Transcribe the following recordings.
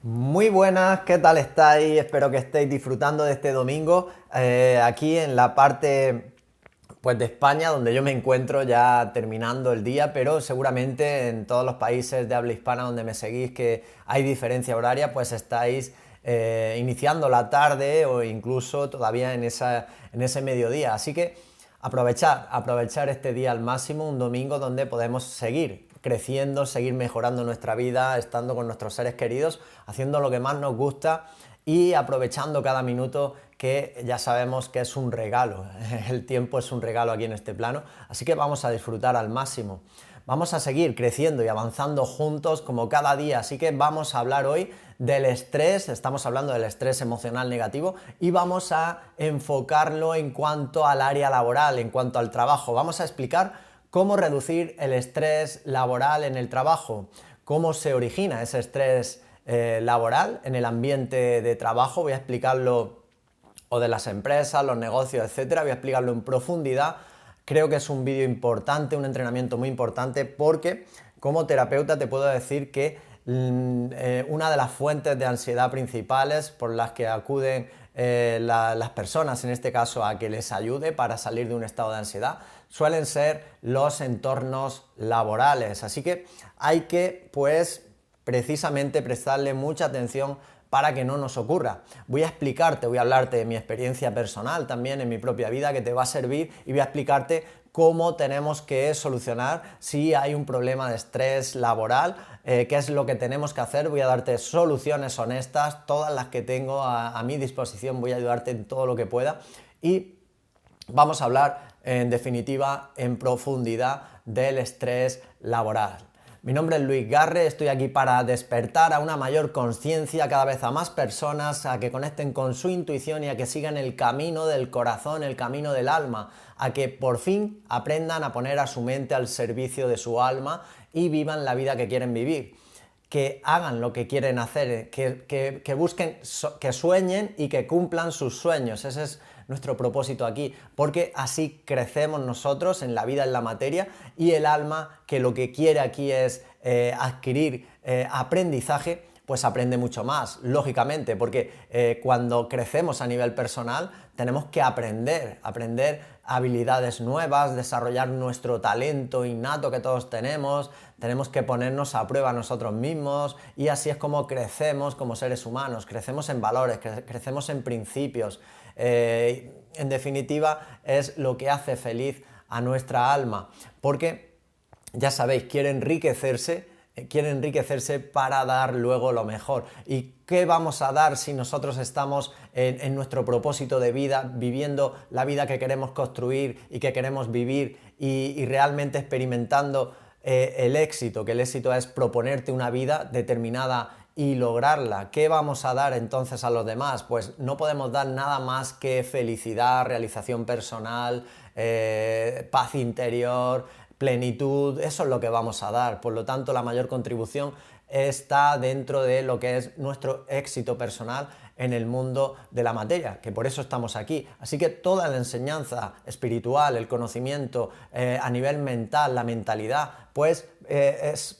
Muy buenas, ¿qué tal estáis? Espero que estéis disfrutando de este domingo aquí en la parte pues, de España donde yo me encuentro ya terminando el día, pero seguramente en todos los países de habla hispana donde me seguís que hay diferencia horaria, pues estáis iniciando la tarde o incluso todavía en ese mediodía. Así que aprovechar este día al máximo, un domingo donde podemos seguir creciendo, seguir mejorando nuestra vida, estando con nuestros seres queridos, haciendo lo que más nos gusta y aprovechando cada minuto que ya sabemos que es un regalo. El tiempo es un regalo aquí en este plano, así que vamos a disfrutar al máximo. Vamos a seguir creciendo y avanzando juntos como cada día, así que vamos a hablar hoy del estrés, estamos hablando del estrés emocional negativo y vamos a enfocarlo en cuanto al área laboral, en cuanto al trabajo. Vamos a explicar cómo reducir el estrés laboral en el trabajo, cómo se origina ese estrés laboral en el ambiente de trabajo. Voy a explicarlo, o de las empresas, los negocios, etcétera. Voy a explicarlo en profundidad. Creo que es un vídeo importante, un entrenamiento muy importante, porque como terapeuta te puedo decir que una de las fuentes de ansiedad principales por las que acuden las personas, en este caso, a que les ayude para salir de un estado de ansiedad, suelen ser los entornos laborales. Así que hay que, pues, precisamente prestarle mucha atención para que no nos ocurra. Voy a hablarte de mi experiencia personal también en mi propia vida que te va a servir, y voy a explicarte cómo tenemos que solucionar si hay un problema de estrés laboral, qué es lo que tenemos que hacer. Voy a darte soluciones honestas, todas las que tengo a mi disposición, voy a ayudarte en todo lo que pueda y vamos a hablar en definitiva en profundidad del estrés laboral. Mi nombre es Luis Garre, estoy aquí para despertar a una mayor conciencia cada vez a más personas, a que conecten con su intuición y a que sigan el camino del corazón, el camino del alma, a que por fin aprendan a poner a su mente al servicio de su alma y vivan la vida que quieren vivir, que hagan lo que quieren hacer, que busquen, que sueñen y que cumplan sus sueños. Ese es nuestro propósito aquí, porque así crecemos nosotros en la vida, en la materia, y el alma, que lo que quiere aquí es adquirir aprendizaje, pues aprende mucho más, lógicamente, porque cuando crecemos a nivel personal tenemos que aprender habilidades nuevas, desarrollar nuestro talento innato que todos tenemos que ponernos a prueba nosotros mismos, y así es como crecemos como seres humanos, crecemos en valores, crecemos en principios. En definitiva, es lo que hace feliz a nuestra alma, porque ya sabéis, quiere enriquecerse para dar luego lo mejor. ¿Y qué vamos a dar si nosotros estamos en nuestro propósito de vida, viviendo la vida que queremos construir y que queremos vivir y realmente experimentando el éxito? Que el éxito es proponerte una vida determinada y lograrla. ¿Qué vamos a dar entonces a los demás? Pues no podemos dar nada más que felicidad, realización personal, paz interior, plenitud. Eso es lo que vamos a dar. Por lo tanto, la mayor contribución está dentro de lo que es nuestro éxito personal en el mundo de la materia, que por eso estamos aquí. Así que toda la enseñanza espiritual, el conocimiento a nivel mental, la mentalidad, pues es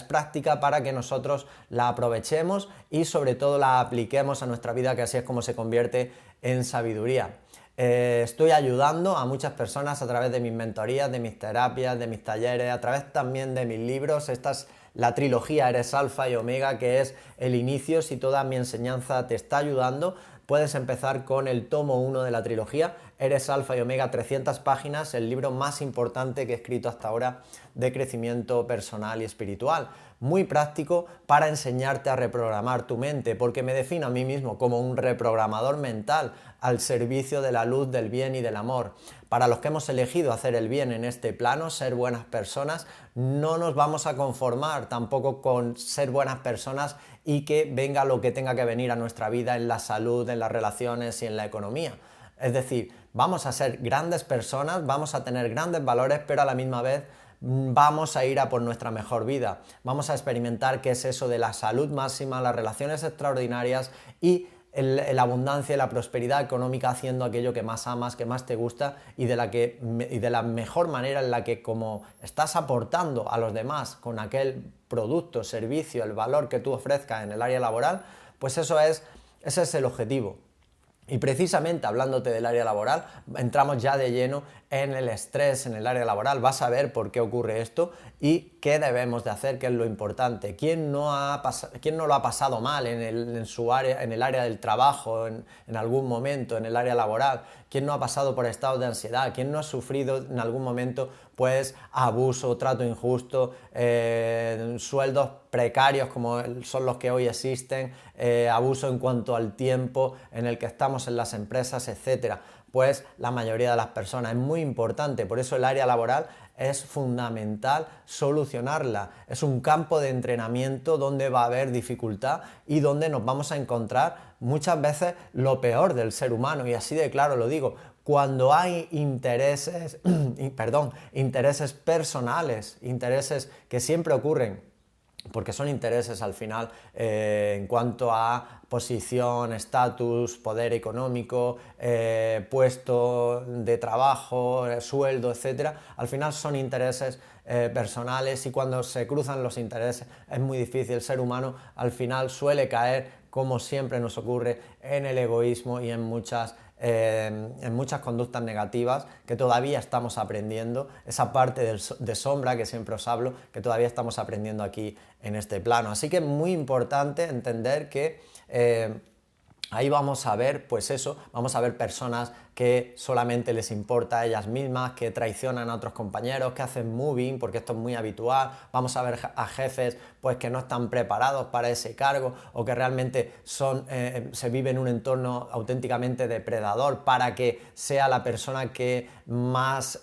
práctica para que nosotros la aprovechemos y sobre todo la apliquemos a nuestra vida, que así es como se convierte en sabiduría. Estoy ayudando a muchas personas a través de mis mentorías, de mis terapias, de mis talleres, a través también de mis libros. Esta es la trilogía Eres Alfa y Omega, que es el inicio. Si toda mi enseñanza te está ayudando, puedes empezar con el tomo 1 de la trilogía, Eres Alfa y Omega, 300 páginas, el libro más importante que he escrito hasta ahora de crecimiento personal y espiritual. Muy práctico para enseñarte a reprogramar tu mente, porque me defino a mí mismo como un reprogramador mental al servicio de la luz, del bien y del amor. Para los que hemos elegido hacer el bien en este plano, ser buenas personas, no nos vamos a conformar tampoco con ser buenas personas y que venga lo que tenga que venir a nuestra vida en la salud, en las relaciones y en la economía. Es decir, vamos a ser grandes personas, vamos a tener grandes valores, pero a la misma vez vamos a ir a por nuestra mejor vida. Vamos a experimentar qué es eso de la salud máxima, las relaciones extraordinarias y la abundancia y la prosperidad económica haciendo aquello que más amas, que más te gusta y de la mejor manera en la que como estás aportando a los demás con aquel producto, servicio, el valor que tú ofrezcas en el área laboral, pues ese es el objetivo. Y precisamente hablándote del área laboral, entramos ya de lleno en el estrés en el área laboral. Vas a ver por qué ocurre esto y qué debemos de hacer, qué es lo importante. ¿Quién no lo ha pasado mal en su área, en el área del trabajo, en algún momento, en el área laboral? ¿Quién no ha pasado por estados de ansiedad? ¿Quién no ha sufrido en algún momento pues abuso, trato injusto, sueldos precarios como son los que hoy existen, abuso en cuanto al tiempo en el que estamos en las empresas, etcétera? Pues la mayoría de las personas. Es muy importante, por eso el área laboral es fundamental solucionarla. Es un campo de entrenamiento donde va a haber dificultad y donde nos vamos a encontrar muchas veces lo peor del ser humano, y así de claro lo digo. Cuando hay intereses, intereses personales, intereses que siempre ocurren, porque son intereses al final en cuanto a posición, estatus, poder económico, puesto de trabajo, sueldo, etcétera. Al final son intereses personales, y cuando se cruzan los intereses es muy difícil. El ser humano al final suele caer, como siempre nos ocurre, en el egoísmo y en muchas conductas negativas que todavía estamos aprendiendo, esa parte de sombra que siempre os hablo, que todavía estamos aprendiendo aquí en este plano. Así que es muy importante entender que ahí vamos a ver, pues eso, vamos a ver personas que solamente les importa a ellas mismas, que traicionan a otros compañeros, que hacen moving, porque esto es muy habitual. Vamos a ver a jefes pues que no están preparados para ese cargo, o que realmente se vive en un entorno auténticamente depredador para que sea la persona que más,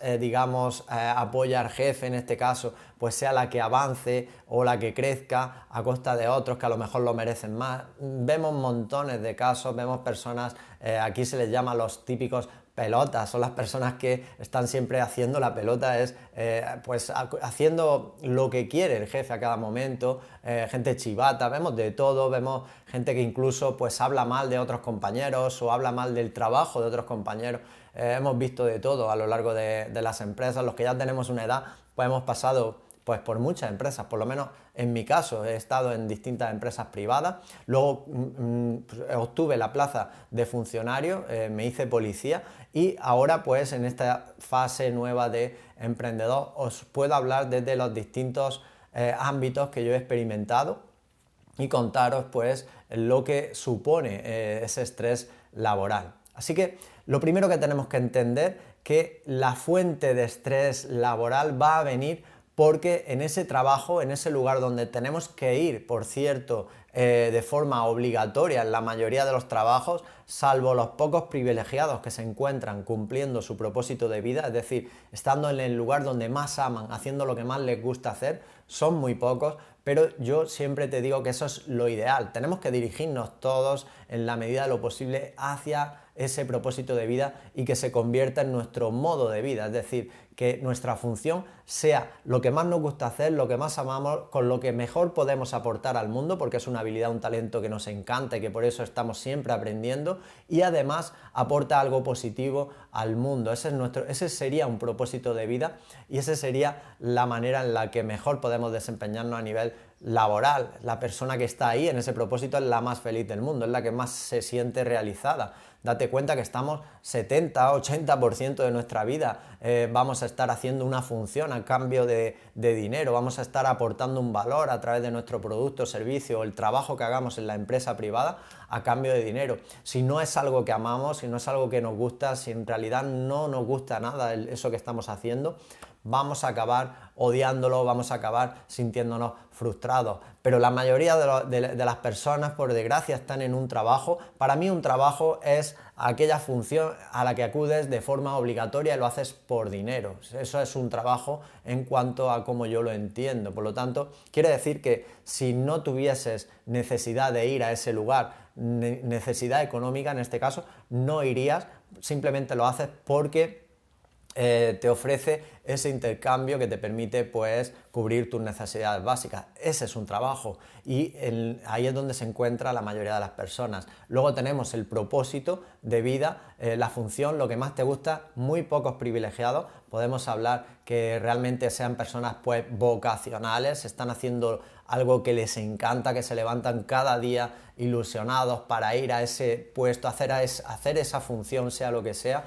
apoya al jefe en este caso, pues sea la que avance o la que crezca a costa de otros que a lo mejor lo merecen más. Vemos montones de casos, vemos personas, aquí se les llama los típicos pelotas, son las personas que están siempre haciendo la pelota, haciendo lo que quiere el jefe a cada momento, gente chivata, vemos de todo, vemos gente que incluso pues habla mal de otros compañeros o habla mal del trabajo de otros compañeros. Hemos visto de todo a lo largo de las empresas. Los que ya tenemos una edad, pues hemos pasado pues por muchas empresas. Por lo menos en mi caso he estado en distintas empresas privadas, luego obtuve la plaza de funcionario, me hice policía, y ahora pues en esta fase nueva de emprendedor os puedo hablar desde los distintos ámbitos que yo he experimentado y contaros pues lo que supone ese estrés laboral. Así que lo primero que tenemos que entender que la fuente de estrés laboral va a venir porque en ese trabajo, en ese lugar donde tenemos que ir, por cierto, de forma obligatoria en la mayoría de los trabajos, salvo los pocos privilegiados que se encuentran cumpliendo su propósito de vida, es decir, estando en el lugar donde más aman, haciendo lo que más les gusta hacer, son muy pocos, pero yo siempre te digo que eso es lo ideal. Tenemos que dirigirnos todos en la medida de lo posible hacia ese propósito de vida y que se convierta en nuestro modo de vida, es decir, que nuestra función sea lo que más nos gusta hacer, lo que más amamos, con lo que mejor podemos aportar al mundo, porque es una habilidad, un talento que nos encanta y que por eso estamos siempre aprendiendo, y además aporta algo positivo al mundo. Ese sería un propósito de vida, y esa sería la manera en la que mejor podemos desempeñarnos a nivel laboral. La persona que está ahí en ese propósito es la más feliz del mundo, es la que más se siente realizada. Date cuenta que estamos 70-80% de nuestra vida vamos a estar haciendo una función a cambio de dinero, vamos a estar aportando un valor a través de nuestro producto, servicio o el trabajo que hagamos en la empresa privada a cambio de dinero. Si no es algo que amamos, si no es algo que nos gusta, si en realidad no nos gusta nada eso que estamos haciendo, vamos a acabar odiándolo, vamos a acabar sintiéndonos frustrados. Pero la mayoría de las personas, por desgracia, están en un trabajo. Para mí un trabajo es aquella función a la que acudes de forma obligatoria y lo haces por dinero. Eso es un trabajo en cuanto a cómo yo lo entiendo. Por lo tanto, quiere decir que si no tuvieses necesidad de ir a ese lugar, necesidad económica en este caso, no irías, simplemente lo haces porque te ofrece ese intercambio que te permite pues cubrir tus necesidades básicas. Ese es un trabajo y ahí es donde se encuentra la mayoría de las personas. Luego tenemos el propósito de vida, la función, lo que más te gusta, muy pocos privilegiados. Podemos hablar que realmente sean personas pues vocacionales, están haciendo algo que les encanta, que se levantan cada día ilusionados para ir a ese puesto, hacer esa función, sea lo que sea.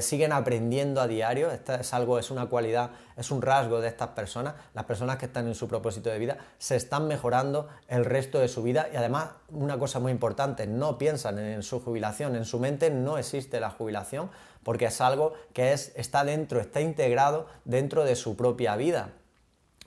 Siguen aprendiendo a diario, es una cualidad, es un rasgo de estas personas, las personas que están en su propósito de vida, se están mejorando el resto de su vida y además una cosa muy importante, no piensan en su jubilación, en su mente no existe la jubilación porque es algo que está integrado dentro de su propia vida,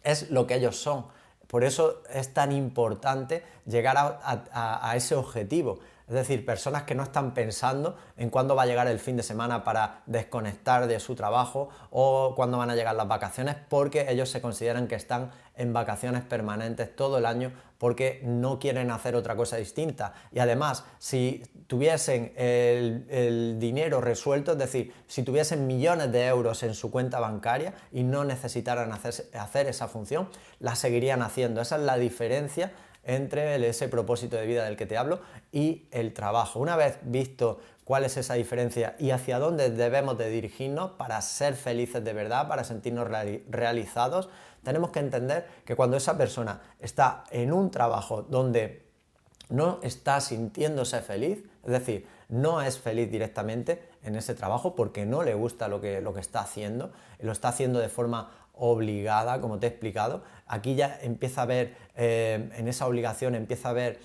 es lo que ellos son. Por eso es tan importante llegar a ese objetivo. Es decir, personas que no están pensando en cuándo va a llegar el fin de semana para desconectar de su trabajo o cuándo van a llegar las vacaciones, porque ellos se consideran que están en vacaciones permanentes todo el año porque no quieren hacer otra cosa distinta. Y además, si tuviesen el dinero resuelto, es decir, si tuviesen millones de euros en su cuenta bancaria y no necesitaran hacer esa función, la seguirían haciendo. Esa es la diferencia entre ese propósito de vida del que te hablo y el trabajo. Una vez visto cuál es esa diferencia y hacia dónde debemos de dirigirnos para ser felices de verdad, para sentirnos realizados, tenemos que entender que cuando esa persona está en un trabajo donde no está sintiéndose feliz, es decir, no es feliz directamente en ese trabajo porque no le gusta lo que está haciendo, lo está haciendo de forma obligada, como te he explicado, aquí ya empieza a haber, en esa obligación empieza a haber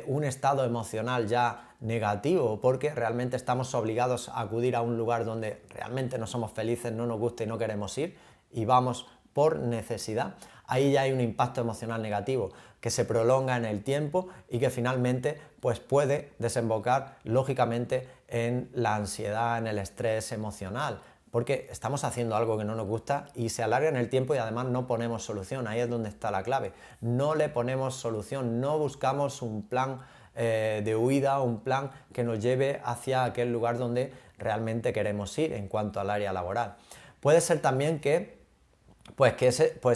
un estado emocional ya negativo porque realmente estamos obligados a acudir a un lugar donde realmente no somos felices, no nos gusta y no queremos ir y vamos por necesidad. Ahí ya hay un impacto emocional negativo que se prolonga en el tiempo y que finalmente pues puede desembocar lógicamente en la ansiedad, en el estrés emocional, porque estamos haciendo algo que no nos gusta y se alarga en el tiempo y además no ponemos solución. Ahí es donde está la clave. No le ponemos solución, no buscamos un plan de huida, un plan que nos lleve hacia aquel lugar donde realmente queremos ir en cuanto al área laboral. Puede ser también que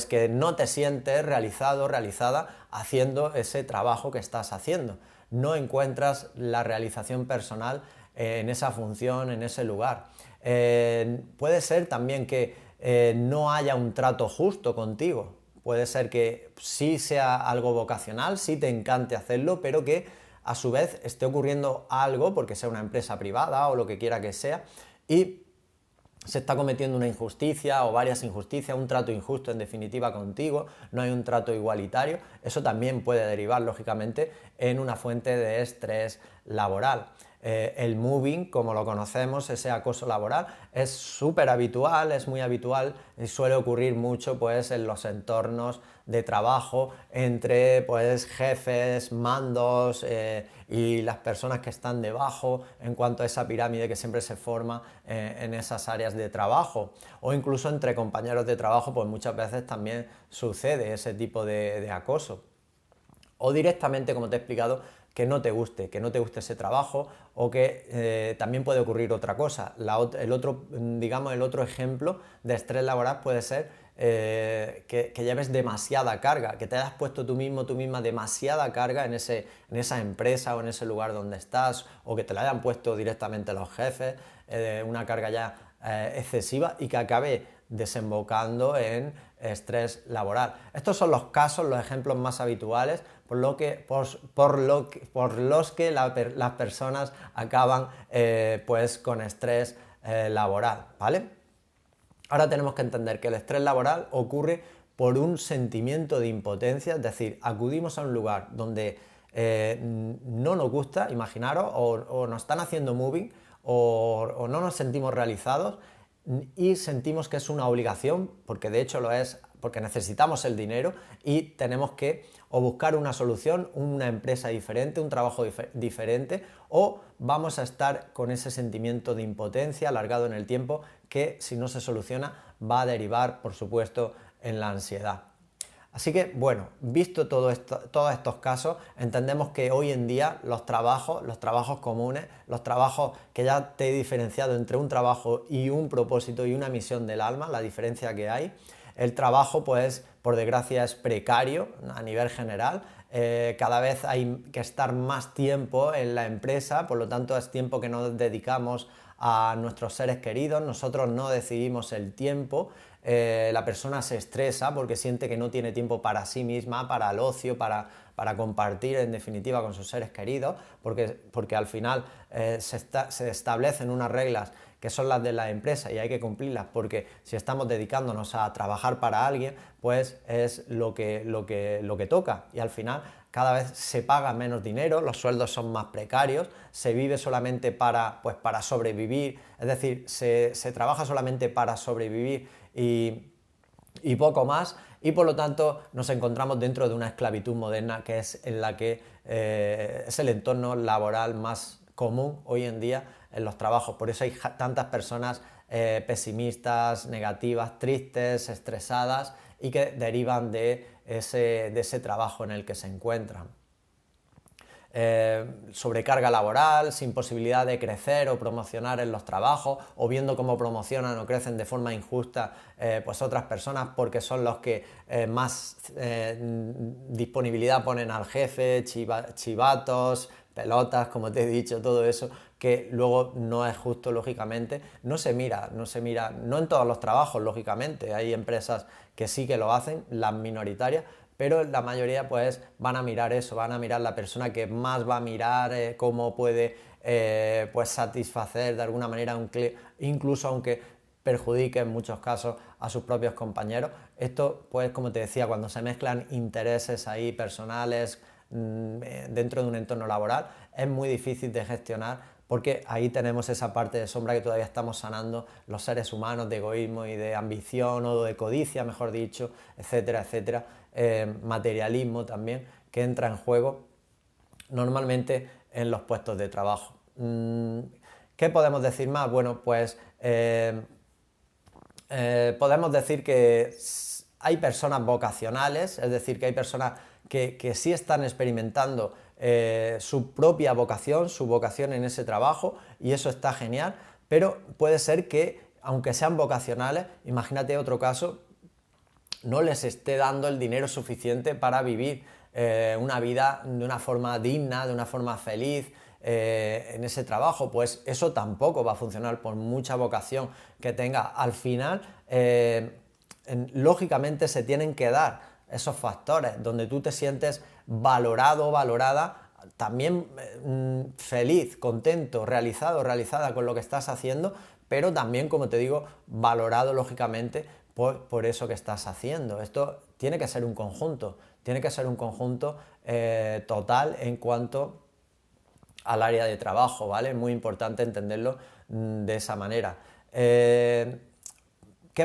que no te sientes realizado, realizada haciendo ese trabajo que estás haciendo. No encuentras la realización personal en esa función, en ese lugar. Puede ser también que no haya un trato justo contigo. Puede ser que sí sea algo vocacional, sí te encante hacerlo, pero que a su vez esté ocurriendo algo, porque sea una empresa privada o lo que quiera que sea, y se está cometiendo una injusticia o varias injusticias, un trato injusto en definitiva contigo, no hay un trato igualitario, eso también puede derivar lógicamente en una fuente de estrés laboral. El moving, como lo conocemos, ese acoso laboral, es súper habitual, es muy habitual y suele ocurrir mucho pues, en los entornos de trabajo entre pues, jefes, mandos y las personas que están debajo en cuanto a esa pirámide que siempre se forma en esas áreas de trabajo o incluso entre compañeros de trabajo pues muchas veces también sucede ese tipo de acoso o directamente, como te he explicado, que no te guste ese trabajo o que también puede ocurrir otra cosa. El otro ejemplo de estrés laboral puede ser que lleves demasiada carga, que te hayas puesto tú misma demasiada carga en esa empresa o en ese lugar donde estás o que te la hayan puesto directamente los jefes, una carga ya excesiva y que acabe desembocando en estrés laboral. Estos son los casos, los ejemplos más habituales por los que las personas acaban pues con estrés laboral, ¿vale? Ahora tenemos que entender que el estrés laboral ocurre por un sentimiento de impotencia, es decir, acudimos a un lugar donde no nos gusta, imaginaros, o nos están haciendo moving o no nos sentimos realizados y sentimos que es una obligación, porque de hecho lo es, porque necesitamos el dinero y tenemos que o buscar una solución, una empresa diferente, un trabajo diferente, o vamos a estar con ese sentimiento de impotencia alargado en el tiempo que si no se soluciona va a derivar, por supuesto, en la ansiedad. Así que, bueno, visto todos estos casos, entendemos que hoy en día los trabajos comunes, los trabajos que ya te he diferenciado entre un trabajo y un propósito y una misión del alma, la diferencia que hay, el trabajo, pues, por desgracia es precario a nivel general. Cada vez hay que estar más tiempo en la empresa, por lo tanto es tiempo que nos dedicamos a nuestros seres queridos, nosotros no decidimos el tiempo, la persona se estresa porque siente que no tiene tiempo para sí misma, para el ocio, para compartir en definitiva con sus seres queridos, porque al final se establecen unas reglas que son las de la empresa y hay que cumplirlas, porque si estamos dedicándonos a trabajar para alguien, pues es lo que toca, y al final cada vez se paga menos dinero, los sueldos son más precarios, se vive solamente para sobrevivir, es decir, se trabaja solamente para sobrevivir y poco más, y por lo tanto nos encontramos dentro de una esclavitud moderna que es en la que es el entorno laboral más común hoy en día en los trabajos. Por eso hay tantas personas pesimistas, negativas, tristes, estresadas y que derivan de ese trabajo en el que se encuentran. Sobrecarga laboral, sin posibilidad de crecer o promocionar en los trabajos, o viendo cómo promocionan o crecen de forma injusta pues otras personas porque son los que más disponibilidad ponen al jefe, chivatos, pelotas, como te he dicho, todo eso que luego no es justo, lógicamente. No se mira, no en todos los trabajos, lógicamente, hay empresas que sí que lo hacen, las minoritarias, pero la mayoría pues van a mirar eso, van a mirar la persona que más va a mirar cómo puede pues satisfacer de alguna manera, incluso aunque perjudique en muchos casos a sus propios compañeros. Esto, pues como te decía, cuando se mezclan intereses ahí personales dentro de un entorno laboral, es muy difícil de gestionar, porque ahí tenemos esa parte de sombra que todavía estamos sanando los seres humanos, de egoísmo y de ambición, o de codicia, mejor dicho, etcétera, etcétera, materialismo también, que entra en juego normalmente en los puestos de trabajo. ¿Qué podemos decir más? Bueno, pues podemos decir que hay personas vocacionales, es decir, que hay personas que sí están experimentando su propia vocación, su vocación en ese trabajo, y eso está genial, pero puede ser que, aunque sean vocacionales, imagínate otro caso, no les esté dando el dinero suficiente para vivir una vida de una forma digna, de una forma feliz en ese trabajo. Pues eso tampoco va a funcionar por mucha vocación que tenga. Al final, lógicamente se tienen que dar esos factores donde tú te sientes valorado, valorada, también feliz, contento, realizado, realizada con lo que estás haciendo, pero también, como te digo, valorado lógicamente por eso que estás haciendo. Esto tiene que ser un conjunto, total en cuanto al área de trabajo, ¿vale? Es muy importante entenderlo de esa manera. ¿Qué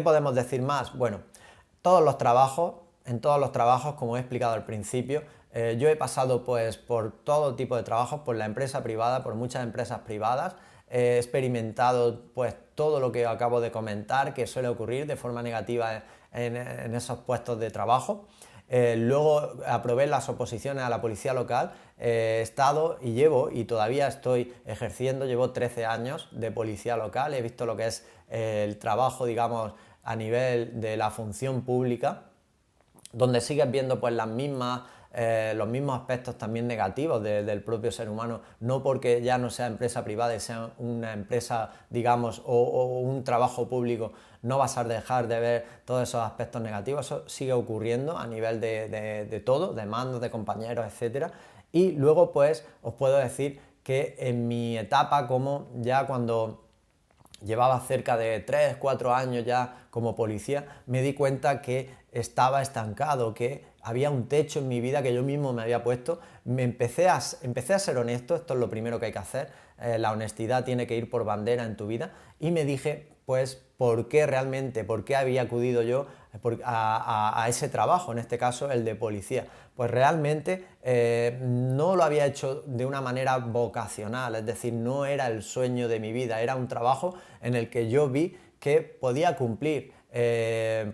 podemos decir más? Bueno, en todos los trabajos, como he explicado al principio, yo he pasado pues por todo tipo de trabajos, por la empresa privada, por muchas empresas privadas, he experimentado pues todo lo que acabo de comentar que suele ocurrir de forma negativa en esos puestos de trabajo. Luego aprobé las oposiciones a la policía local, he estado y todavía estoy ejerciendo, llevo 13 años de policía local, he visto lo que es el trabajo, digamos, a nivel de la función pública, donde sigues viendo pues los mismos aspectos también negativos del propio ser humano, no porque ya no sea empresa privada y sea una empresa, digamos, o un trabajo público, no vas a dejar de ver todos esos aspectos negativos. Eso sigue ocurriendo a nivel de todo, de mandos, de compañeros, etcétera. Y luego pues os puedo decir que en mi etapa, como ya cuando llevaba cerca de 3, 4 años ya como policía, me di cuenta que estaba estancado, que había un techo en mi vida que yo mismo me había puesto. Empecé a ser honesto, esto es lo primero que hay que hacer, la honestidad tiene que ir por bandera en tu vida, y me dije, pues, por qué había acudido yo a ese trabajo, en este caso el de policía. Pues realmente no lo había hecho de una manera vocacional, es decir, no era el sueño de mi vida, era un trabajo en el que yo vi que podía cumplir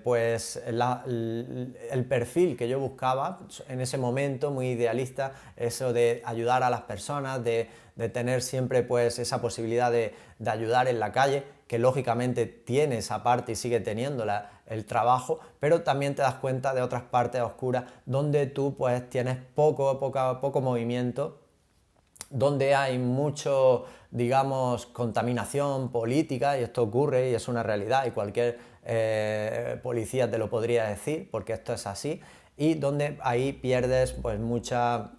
pues el perfil que yo buscaba en ese momento, muy idealista, eso de ayudar a las personas, de tener siempre pues esa posibilidad de ayudar en la calle, que lógicamente tiene esa parte y sigue teniendo el trabajo, pero también te das cuenta de otras partes oscuras donde tú pues tienes poco movimiento, donde hay mucho, digamos, contaminación política, y esto ocurre y es una realidad, y cualquier policía te lo podría decir, porque esto es así, y donde ahí pierdes pues mucha,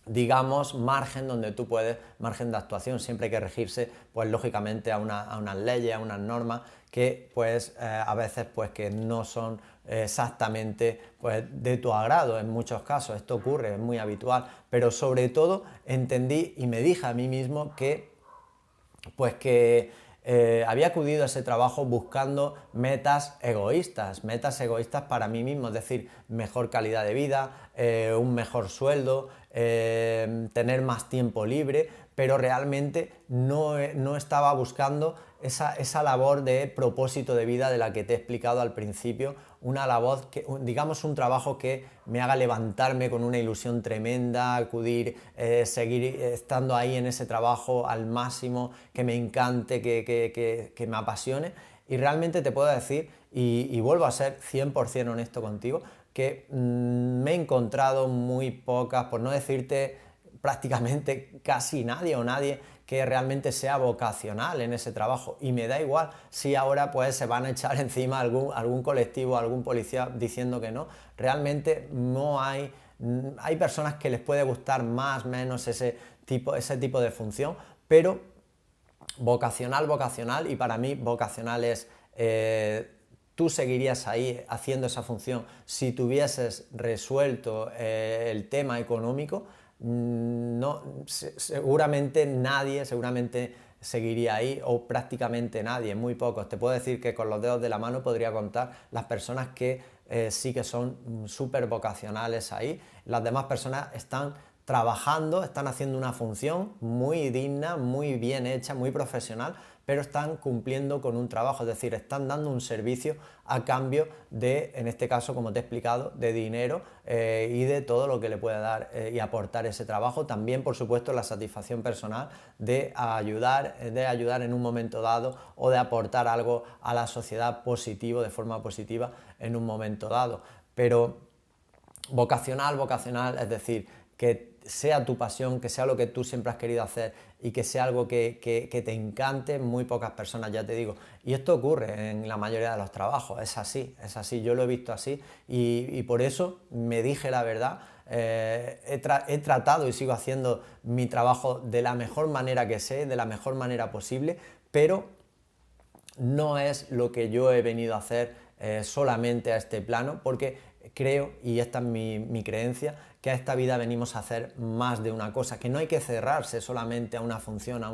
digamos, margen donde tú puedes, margen de actuación, siempre hay que regirse, pues lógicamente a unas leyes, a unas normas que pues a veces pues que no son exactamente pues de tu agrado en muchos casos, esto ocurre, es muy habitual, pero sobre todo entendí y me dije a mí mismo que pues que había acudido a ese trabajo buscando metas egoístas para mí mismo, es decir, mejor calidad de vida, un mejor sueldo, tener más tiempo libre, pero realmente no estaba buscando esa labor de propósito de vida de la que te he explicado al principio, una labor, digamos un trabajo que me haga levantarme con una ilusión tremenda, acudir, seguir estando ahí en ese trabajo al máximo, que me encante, que me apasione. Y realmente te puedo decir, y vuelvo a ser 100% honesto contigo, que me he encontrado muy pocas, por no decirte prácticamente casi nadie o nadie que realmente sea vocacional en ese trabajo, y me da igual si ahora pues se van a echar encima algún colectivo, algún policía diciendo que no, realmente no hay personas que les puede gustar más o menos ese tipo de función, pero vocacional, y para mí vocacional es tú seguirías ahí haciendo esa función si tuvieses resuelto el tema económico. No, seguramente seguiría ahí, o prácticamente nadie, muy pocos. Te puedo decir que con los dedos de la mano podría contar las personas que sí que son súper vocacionales ahí. Las demás personas están trabajando, están haciendo una función muy digna, muy bien hecha, muy profesional, pero están cumpliendo con un trabajo, es decir, están dando un servicio a cambio de, en este caso, como te he explicado, de dinero y de todo lo que le puede dar y aportar ese trabajo. También, por supuesto, la satisfacción personal de ayudar en un momento dado, o de aportar algo a la sociedad positivo, de forma positiva, en un momento dado. Pero vocacional, es decir, que sea tu pasión, que sea lo que tú siempre has querido hacer y que sea algo que te encante, muy pocas personas, ya te digo. Y esto ocurre en la mayoría de los trabajos, es así, yo lo he visto así, y por eso me dije la verdad. He tratado y sigo haciendo mi trabajo de la mejor manera que sé, de la mejor manera posible, pero no es lo que yo he venido a hacer solamente a este plano, porque creo, y esta es mi creencia, que a esta vida venimos a hacer más de una cosa, que no hay que cerrarse solamente a una función, a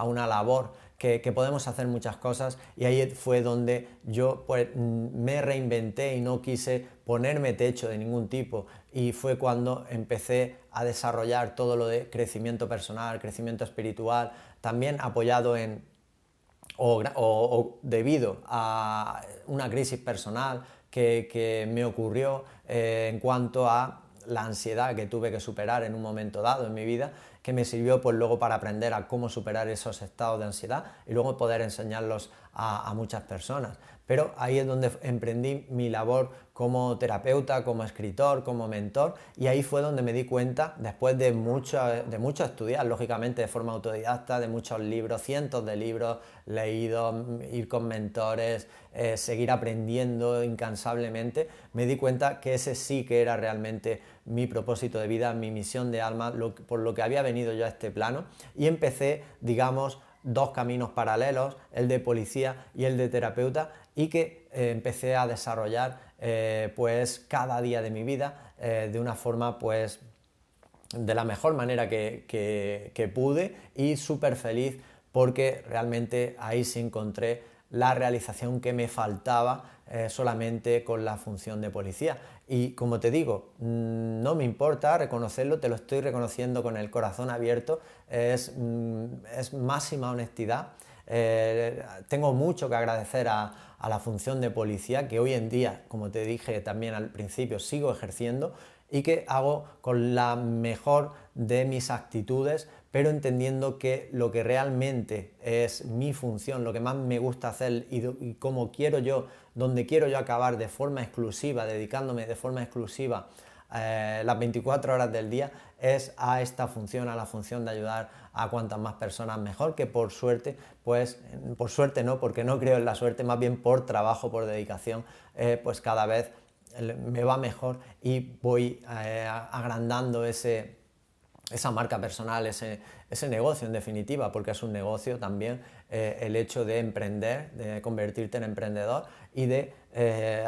una labor, que podemos hacer muchas cosas, y ahí fue donde yo pues, me reinventé y no quise ponerme techo de ningún tipo, y fue cuando empecé a desarrollar todo lo de crecimiento personal, crecimiento espiritual, también apoyado o debido a una crisis personal que me ocurrió en cuanto a la ansiedad que tuve que superar en un momento dado en mi vida, que me sirvió pues luego para aprender a cómo superar esos estados de ansiedad y luego poder enseñarlos a muchas personas. Pero ahí es donde emprendí mi labor como terapeuta, como escritor, como mentor, y ahí fue donde me di cuenta, después de mucho estudiar, lógicamente de forma autodidacta, de muchos libros, cientos de libros leídos, ir con mentores, seguir aprendiendo incansablemente, me di cuenta que ese sí que era realmente mi propósito de vida, mi misión de alma, por lo que había venido yo a este plano, y empecé, digamos, dos caminos paralelos, el de policía y el de terapeuta, y que empecé a desarrollar pues cada día de mi vida de una forma pues de la mejor manera que pude, y súper feliz porque realmente ahí sí encontré la realización que me faltaba solamente con la función de policía. Y como te digo, no me importa reconocerlo, te lo estoy reconociendo con el corazón abierto, es máxima honestidad. tengo mucho que agradecer a la función de policía, que hoy en día, como te dije también al principio, sigo ejerciendo y que hago con la mejor de mis actitudes, pero entendiendo que lo que realmente es mi función, lo que más me gusta hacer y cómo quiero yo, donde quiero yo acabar de forma exclusiva, dedicándome de forma exclusiva las 24 horas del día, es a esta función, a la función de ayudar a cuantas más personas mejor, que por suerte, pues por suerte no, porque no creo en la suerte, más bien por trabajo, por dedicación, pues cada vez me va mejor y voy agrandando esa marca personal, ese negocio en definitiva, porque es un negocio también el hecho de emprender, de convertirte en emprendedor y de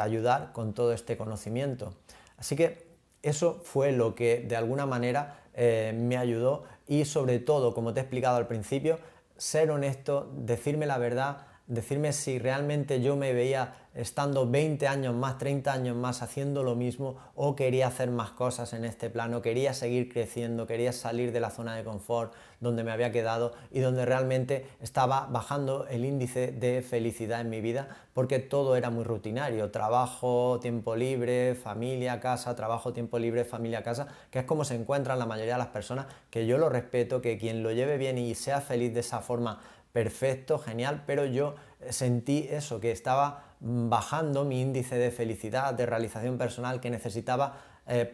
ayudar con todo este conocimiento. Así que eso fue lo que de alguna manera me ayudó y sobre todo, como te he explicado al principio, ser honesto, decirme la verdad, decirme si realmente yo me veía estando 20 años más, 30 años más haciendo lo mismo o quería hacer más cosas en este plano, quería seguir creciendo, quería salir de la zona de confort donde me había quedado y donde realmente estaba bajando el índice de felicidad en mi vida porque todo era muy rutinario, trabajo, tiempo libre, familia, casa, trabajo, tiempo libre, familia, casa, que es como se encuentran la mayoría de las personas, que yo lo respeto, que quien lo lleve bien y sea feliz de esa forma, perfecto, genial, pero yo sentí eso, que estaba bajando mi índice de felicidad, de realización personal, que necesitaba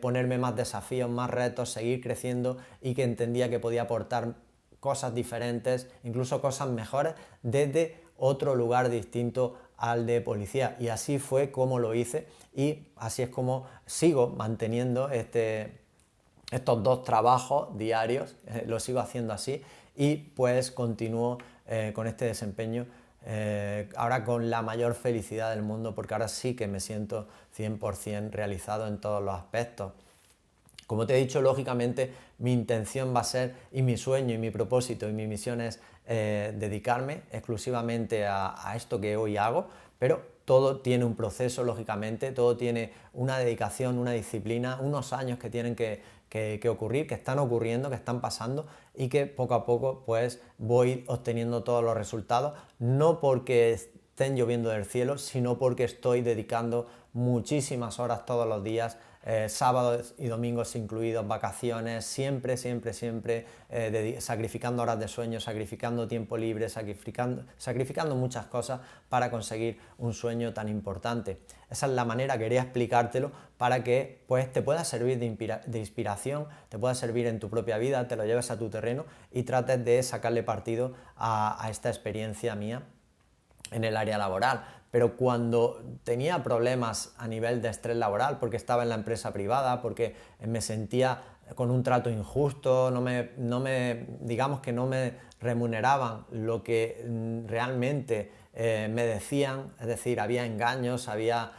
ponerme más desafíos, más retos, seguir creciendo y que entendía que podía aportar cosas diferentes, incluso cosas mejores, desde otro lugar distinto al de policía. Y así fue como lo hice y así es como sigo manteniendo estos dos trabajos diarios, lo sigo haciendo así y pues continúo con este desempeño ahora con la mayor felicidad del mundo porque ahora sí que me siento 100% realizado en todos los aspectos. Como te he dicho, lógicamente mi intención va a ser y mi sueño y mi propósito y mi misión es dedicarme exclusivamente a esto que hoy hago, pero todo tiene un proceso, lógicamente, todo tiene una dedicación, una disciplina, unos años que tienen que ocurrir, que están ocurriendo, que están pasando y que poco a poco pues voy obteniendo todos los resultados, no porque estén lloviendo del cielo, sino porque estoy dedicando muchísimas horas todos los días, sábados y domingos incluidos, vacaciones, siempre, siempre, siempre sacrificando horas de sueño, sacrificando tiempo libre, sacrificando muchas cosas para conseguir un sueño tan importante. Esa es la manera, quería explicártelo para que pues, te pueda servir de inspiración, te pueda servir en tu propia vida, te lo lleves a tu terreno y trates de sacarle partido a esta experiencia mía en el área laboral. Pero cuando tenía problemas a nivel de estrés laboral, porque estaba en la empresa privada, porque me sentía con un trato injusto, digamos que no me remuneraban lo que realmente me decían, es decir, había engaños, había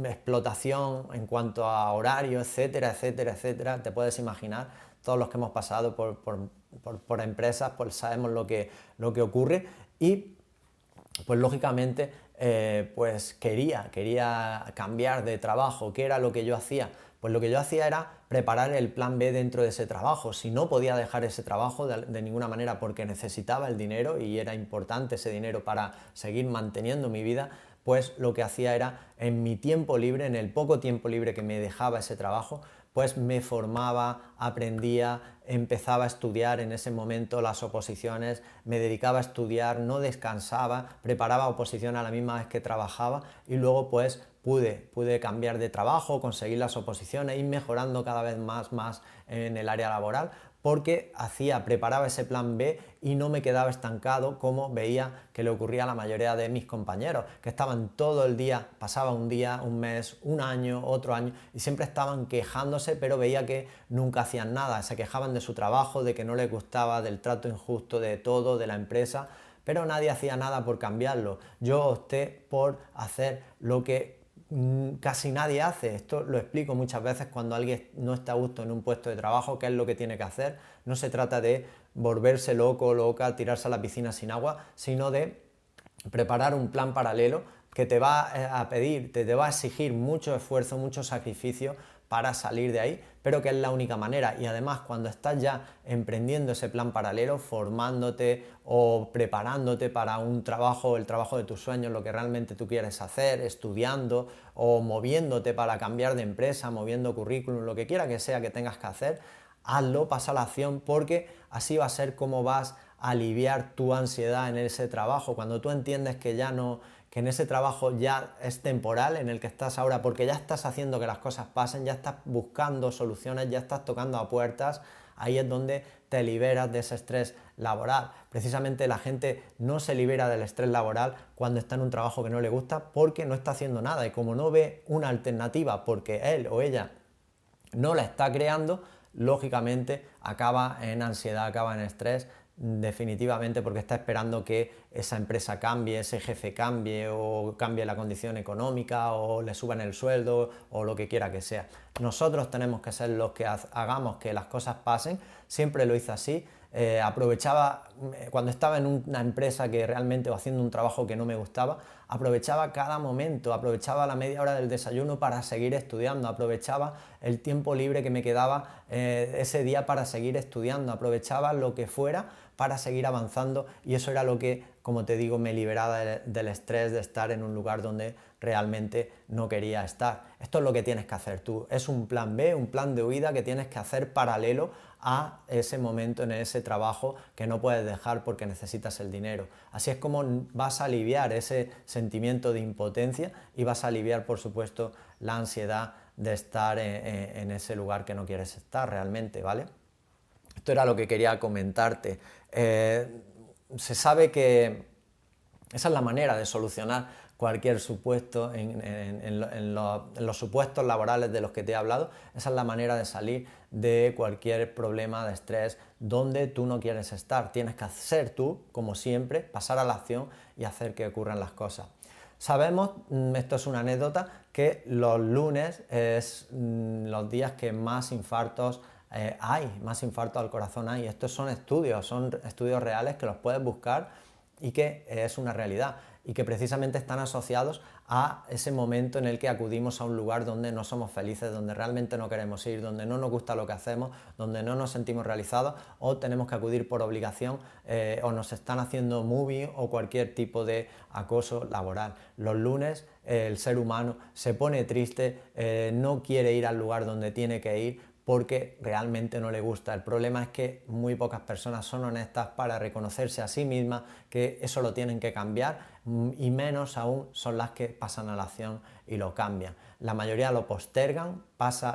explotación en cuanto a horario, etcétera, etcétera, etcétera. Te puedes imaginar, todos los que hemos pasado por empresas, pues sabemos lo que ocurre y pues lógicamente pues quería cambiar de trabajo. ¿Qué era lo que yo hacía? Pues lo que yo hacía era preparar el plan B dentro de ese trabajo. Si no podía dejar ese trabajo de ninguna manera porque necesitaba el dinero y era importante ese dinero para seguir manteniendo mi vida, pues lo que hacía era en mi tiempo libre, en el poco tiempo libre que me dejaba ese trabajo, pues me formaba, aprendía, empezaba a estudiar en ese momento las oposiciones, me dedicaba a estudiar, no descansaba, preparaba oposición a la misma vez que trabajaba y luego pues pude cambiar de trabajo, conseguir las oposiciones, ir mejorando cada vez más en el área laboral porque preparaba ese plan B y no me quedaba estancado como veía que le ocurría a la mayoría de mis compañeros, que estaban todo el día, pasaba un día, un mes, un año, otro año y siempre estaban quejándose, pero veía que nunca hacían nada, se quejaban de su trabajo, de que no les gustaba, del trato injusto de todo, de la empresa, pero nadie hacía nada por cambiarlo. Yo opté por hacer lo que casi nadie hace. Esto lo explico muchas veces cuando alguien no está a gusto en un puesto de trabajo, qué es lo que tiene que hacer. No se trata de volverse loco o loca, tirarse a la piscina sin agua, sino de preparar un plan paralelo que te va a pedir, te va a exigir mucho esfuerzo, mucho sacrificio para salir de ahí, pero que es la única manera. Y además, cuando estás ya emprendiendo ese plan paralelo, formándote o preparándote para un trabajo, el trabajo de tus sueños, lo que realmente tú quieres hacer, estudiando o moviéndote para cambiar de empresa, moviendo currículum, lo que quiera que sea que tengas que hacer, hazlo, pasa a la acción, porque así va a ser como vas a aliviar tu ansiedad en ese trabajo. Cuando tú entiendes que ya no, que en ese trabajo ya es temporal en el que estás ahora, porque ya estás haciendo que las cosas pasen, ya estás buscando soluciones, ya estás tocando a puertas, ahí es donde te liberas de ese estrés laboral. Precisamente la gente no se libera del estrés laboral cuando está en un trabajo que no le gusta, porque no está haciendo nada, y como no ve una alternativa porque él o ella no la está creando, lógicamente acaba en ansiedad, acaba en estrés, definitivamente, porque está esperando que esa empresa cambie, ese jefe cambie, o cambie la condición económica, o le suban el sueldo, o lo que quiera que sea. Nosotros tenemos que ser los que hagamos que las cosas pasen. Siempre lo hice así. Aprovechaba, cuando estaba en una empresa que realmente, o haciendo un trabajo que no me gustaba, aprovechaba cada momento, aprovechaba la media hora del desayuno para seguir estudiando, aprovechaba el tiempo libre que me quedaba ese día para seguir estudiando, aprovechaba lo que fuera para seguir avanzando, y eso era lo que, como te digo, me liberaba del estrés de estar en un lugar donde realmente no quería estar. Esto es lo que tienes que hacer tú, es un plan B, un plan de huida que tienes que hacer paralelo a ese momento en ese trabajo que no puedes dejar porque necesitas el dinero. Así es como vas a aliviar ese sentimiento de impotencia, y vas a aliviar, por supuesto, la ansiedad de estar en ese lugar que no quieres estar realmente, ¿vale? Esto era lo que quería comentarte. Se sabe que esa es la manera de solucionar cualquier supuesto en los supuestos laborales de los que te he hablado. Esa es la manera de salir de cualquier problema de estrés donde tú no quieres estar. Tienes que hacer tú, como siempre, pasar a la acción y hacer que ocurran las cosas. Sabemos, esto es una anécdota, que los lunes es los días que más infartos hay, más infartos al corazón hay. Estos son estudios reales que los puedes buscar, y que es una realidad, y que precisamente están asociados a ese momento en el que acudimos a un lugar donde no somos felices, donde realmente no queremos ir, donde no nos gusta lo que hacemos, donde no nos sentimos realizados, o tenemos que acudir por obligación, o nos están haciendo moving o cualquier tipo de acoso laboral. Los lunes el ser humano se pone triste, no quiere ir al lugar donde tiene que ir, porque realmente no le gusta. El problema es que muy pocas personas son honestas para reconocerse a sí mismas que eso lo tienen que cambiar, y menos aún son las que pasan a la acción y lo cambian. La mayoría lo postergan,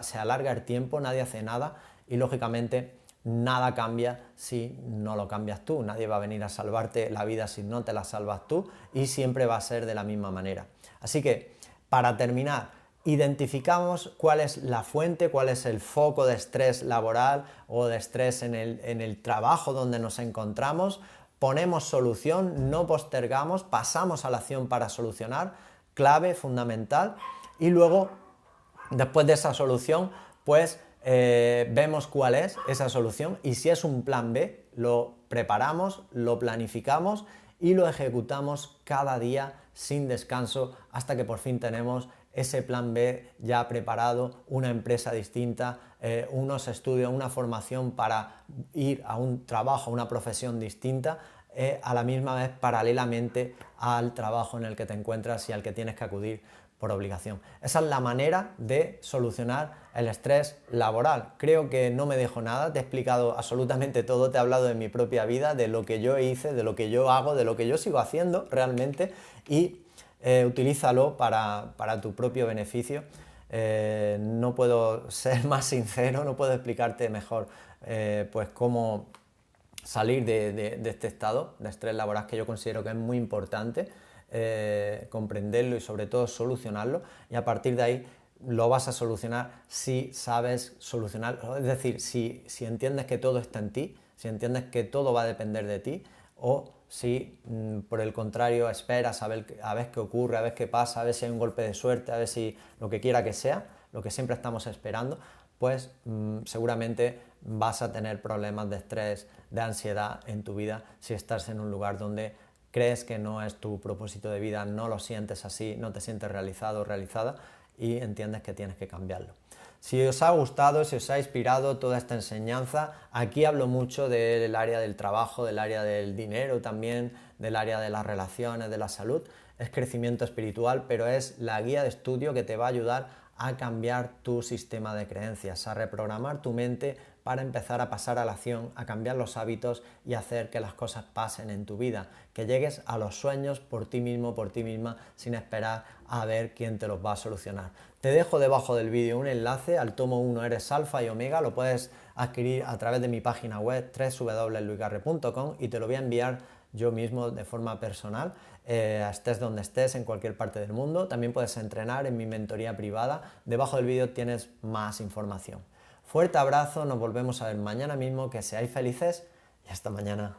se alarga el tiempo, nadie hace nada, y lógicamente nada cambia si no lo cambias tú. Nadie va a venir a salvarte la vida si no te la salvas tú, y siempre va a ser de la misma manera. Así que, para terminar, identificamos cuál es la fuente, cuál es el foco de estrés laboral o de estrés en el trabajo donde nos encontramos, ponemos solución, no postergamos, pasamos a la acción para solucionar, clave, fundamental, y luego, después de esa solución, pues vemos cuál es esa solución, y si es un plan B, lo preparamos, lo planificamos y lo ejecutamos cada día sin descanso, hasta que por fin tenemos ese plan B ya preparado, una empresa distinta, unos estudios, una formación para ir a un trabajo, a una profesión distinta, a la misma vez paralelamente al trabajo en el que te encuentras y al que tienes que acudir por obligación. Esa es la manera de solucionar el estrés laboral. Creo que no me dejo nada, te he explicado absolutamente todo, te he hablado de mi propia vida, de lo que yo hice, de lo que yo hago, de lo que yo sigo haciendo realmente, y utilízalo para tu propio beneficio. No puedo ser más sincero, no puedo explicarte mejor pues cómo salir de este estado de estrés laboral, que yo considero que es muy importante comprenderlo y sobre todo solucionarlo, y a partir de ahí lo vas a solucionar si sabes solucionarlo, es decir, si entiendes que todo está en ti, si entiendes que todo va a depender de ti, o si por el contrario esperas a ver qué ocurre, a ver qué pasa, a ver si hay un golpe de suerte, a ver si lo que quiera que sea, lo que siempre estamos esperando, pues seguramente vas a tener problemas de estrés, de ansiedad en tu vida, si estás en un lugar donde crees que no es tu propósito de vida, no lo sientes así, no te sientes realizado o realizada, y entiendes que tienes que cambiarlo. Si os ha gustado, si os ha inspirado toda esta enseñanza, aquí hablo mucho del área del trabajo, del área del dinero también, del área de las relaciones, de la salud. Es crecimiento espiritual, pero es la guía de estudio que te va a ayudar a cambiar tu sistema de creencias, a reprogramar tu mente para empezar a pasar a la acción, a cambiar los hábitos y hacer que las cosas pasen en tu vida, que llegues a los sueños por ti mismo, por ti misma, sin esperar a ver quién te los va a solucionar. Te dejo debajo del vídeo un enlace al tomo 1 Eres Alfa y Omega, lo puedes adquirir a través de mi página web www.luisgarre.com y te lo voy a enviar yo mismo de forma personal, estés donde estés, en cualquier parte del mundo. También puedes entrenar en mi mentoría privada. Debajo del vídeo tienes más información. Fuerte abrazo, nos volvemos a ver mañana mismo, que seáis felices y hasta mañana.